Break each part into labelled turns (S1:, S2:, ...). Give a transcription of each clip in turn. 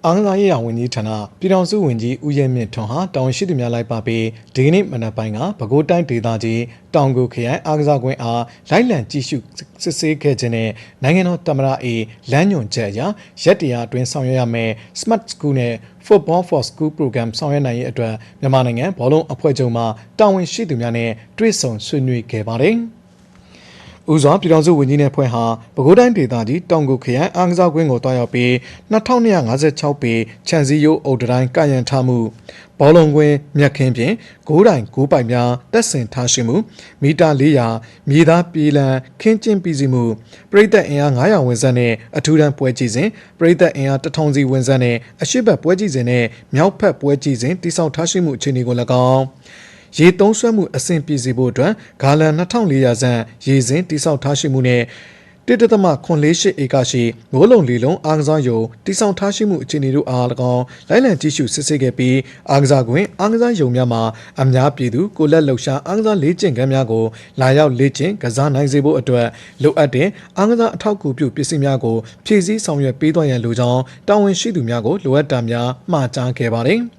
S1: အားကစားရေးရာဝန်ကြီးဌာနပြည်ထောင်စုဝန်ကြီးဦးရဲမြင့်ထွန်းဟာတာဝန်ရှိသူများလိုက်ပါပြီးဒီကနေ့မနက်ပိုင်းကပဲခူးတိုင်းဒေသကြီးတောင်ကိုခရိုင်အားကစားကွင်းအားလိုက်လံကြည့်ရှုစစ်ဆေးခဲ့ခြင်းနဲ့နိုင်ငံတော်သမ္မတ၏လမ်းညွှန်ချက်အရရက်တရားအတွင်းဆောင်ရွက်ရမယ် Smart School နဲ့ Football for School Program ဆောင်ရွက်နိုင်ရေးအတွက်မြန်မာနိုင်ငံဘောလုံးအဖွဲ့ချုပ်မှတာဝန်ရှိသူများနဲ့တွေ့ဆုံဆွေးနွေးခဲ့ပါတယ်။ဦးစွာပြည်ထောင်စုဝန်ကြီးနဲ့ဖွဲ့ဟာပဲခူးတိုင်းဒေသကြီးတောင်ကိုခရိုင်အားကစားကွင်းကိုတွားရောက်ပြီး2256ပေခြံစည်းရိုးအုပ်တိုင်းကာရန်ထားမှုဘောလုံးကွင်းမြက်ခင်းဖြင့်ဂိုးတိုင်ဂိုးပိုက်များတက်ဆင်ထားရှိမှုမီတာ400မြေသားပြေးလံခင်းကျင်းပြီးစီမှုပရိသတ်အင်အား900ဝန်းဆက်နဲ့အထူးတန်းပွဲကြည့်စဉ်ပရိသတ်အင်အား1000စီဝန်းဆက်နဲ့အရှိတ်ဘက်ပွဲကြည့်စဉ်နဲ့မြောက်ဖက်ပွဲကြည့်စဉ်တိစောက်ထားရှိမှုအခြေအနေကို၎င်းရေသုံးဆွဲမှုအဆင့်ပြေစီဖို့အတွက်ဂါလန်2400ဆန့်ရေစင်တိစောက်ထားရှိမှုနဲ့1.48 ဧကရှိမိုးလုံလီလုံးအားကစားရုံတိစောက်ထားရှိမှုအခြေအနေတို့အား၎င်းလိုက်လံကြည့်ရှုစစ်ဆေးခဲ့ပြီးအားကစားကွင်းအားကစားရုံများမှာအများပြည်သူကိုလက်လှုပ်ရှားအားကစားလေ့ကျင့်ခန်းများကိုလာရောက်လေ့ကျင့်ကစားနိုင်စေဖို့အတွက်လိုအပ်တဲ့အားကစားအထောက်အကူပြုပစ္စည်းများကိုဖြည့်ဆည်းဆောင်ရွက်ပေးသွားရန်လိုကြောင်းတာဝန်ရှိသူများကိုလိုအပ်တာများမှာကြားခဲ့ပါတယ်။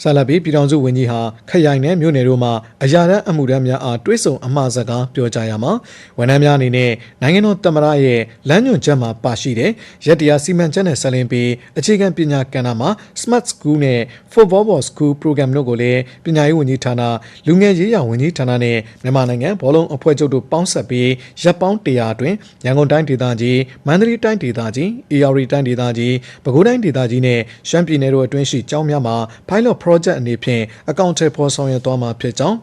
S1: ဆာလဘီပြည်ထောင်စုဝန်ကြီးဟာခရိုင်နဲ့မြို့နယ်တို့မှာအရာတန်းအမှုတန်းများအားတွဲဆုံအမှားစကားပြောကြားရမှာဝန်ထမ်းများအနေနဲ့နိုင်ငံတော်သမ္မတရဲ့လမ်းညွှန်ချက်မှာပါရှိတဲ့ရက်တရားစီမံချက်နဲ့ဆက်လင်းပြီးအခြေခံပညာကဏ္ဍမှာ Smart School နဲ့ Football for School Program တို့ကိုလည်းပညာရေးဝန်ကြီးဌာနလူငယ်ရေးရာဝန်ကြီးဌာနနဲ့မြန်မာနိုင်ငံဘောလုံးအဖွဲ့ချုပ်တို့ပေါင်းစပ်ပြီးရပ်ပေါင်း100အတွင်းရန်ကုန်တိုင်းဒေသကြီးမန္တလေးတိုင်းဒေသကြီးအေရဝတီတိုင်းဒေသကြီးပဲခူးတိုင်းဒေသကြီးနဲ့ရှမ်းပြည်နယ်တို့အတွင်းရှိကျောင်းများမှာ Pilot Project အနေဖြင့်အကောင့်ထဲပေါ်ဆောင်ရွက်သွားမှာဖြစ်ကြောင်း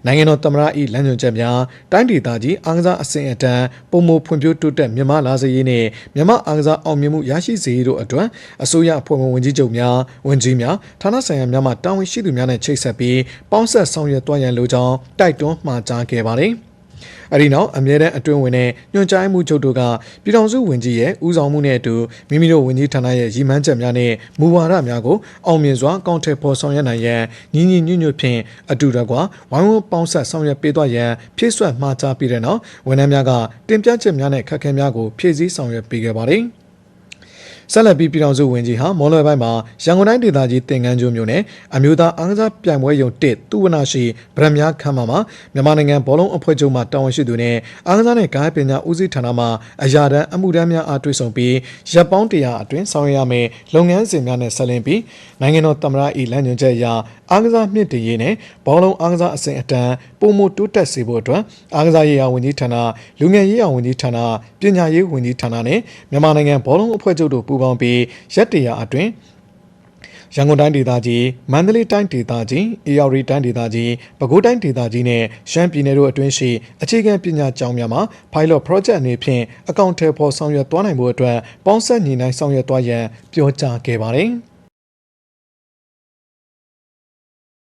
S1: နိုင်ငံတော်သမ္မတ၏လမ်းညွှန်ချက်များတိုင်းဒေသကြီးအားကစားအဆင့်အတန်းပုံမဖွံ့ဖြိုးတိုးတက်မြန်မာလာစေရေးနဲ့မြန်မာအားကစားအောင်မြင်မှုရရှိစေရေးတို့အတွက်အစိုးရအဖွဲ့ဝင်ဝန်ကြီးချုပ်များဝန်ကြီးများဌာနဆိုင်ရာများမှတာဝန်ရှိသူများနဲ့ချိတ်ဆက်ပြီးပေါင်းဆက်ဆောင်ရွက်သွားရန်လိုကြောင်းတိုက်တွန်းမှာကြားခဲ့ပါတယ်။အဲဒီနောက်အမြဲတမ်းအတွင်းဝင်တဲ့ညွှန်ကြားမှုချုပ်တို့ကပြည်ထောင်စုဝန်ကြီးရဲ့ဦးဆောင်မှုနဲ့အတူမိမိတို့ဝန်ကြီးဌာနရဲ့ရည်မှန်းချက်များနဲ့မူဝါဒများကိုအောင်မြင်စွာအကောင့်ထဲပေါ်ဆောင်ရွက်နိုင်ရန်ညီညီညွတ်ညွတ်ဖြင့်အတူတကွဝိုင်းဝန်းပေါင်းဆက်ဆောင်ရွက်ပေးသွားရန်ဖြည့်ဆွတ်မှာကြားပြီးတဲ့နောက်ဝန်ထမ်းများကတင်ပြချက်များနဲ့ခက်ခဲများကိုဖြည့်ဆည်းဆောင်ရွက်ပေးခဲ့ပါတယ်။ဆက်လက်ပြီးပြည်ထောင်စုဝန်ကြီးဟာမော်လပိုင်းမှာရန်ကုန်တိုင်းဒေသကြီးတင်ကန်းကျွန်းမြို့နယ်အမျိုးသားအားကစားပြိုင်ပွဲရုံ1သူဝနာရှိဗရမများခမ်းမှာမြန်မာနိုင်ငံဘောလုံးအဖွဲ့ချုပ်မှတာဝန်ရှိသူနဲ့အားကစားနဲ့ကာယပညာဦးစီးဌာနမှအရာတန်းအမှုတန်းများအားတွေ့ဆုံပြီးရပ်ပေါင်း100အတွင်းဆောင်ရွက်ရမယ့်လုပ်ငန်းစဉ်များနဲ့ဆက်လင်းပြီးနိုင်ငံတော်သမ္မတ၏လမ်းညွှန်ချက်အရအားကစားမြင့်တင်ရေးနဲ့ဘောလုံးအားကစားအဆင့်အတန်းပုံမှုတိုးတက်စေဖို့အတွက်အားကစားရေးရာဝန်ကြီးဌာနလူငယ်ရေးရာဝန်ကြီးဌာနပညာရေးဝန်ကြီးဌာနနဲ့မြန်မာနိုင်ငံဘောလုံးအဖွဲ့ချုပ်တို့ပူးပေါင်းပြီးရက်တရားအတွင်းရန်ကုန်တိုင်းဒေသကြီးမန္တလေးတိုင်းဒေသကြီးအေရဝတီတိုင်းဒေသကြီးပဲခူးတိုင်းဒေသကြီးနဲ့ရှမ်းပြည်နယ်တို့အတွင်းရှိအခြေခံပညာကျောင်းများမှာ Pilot Project အနေဖြင့်အကောင့်ထဲပေါ်ဆောင်ရွက်သွားနိုင်ဖို့အတွက်ပေါင်းစပ်ညီနိုင်ဆောင်ရွက်သွားရန်ပြောကြားခဲ့ပါတယ်။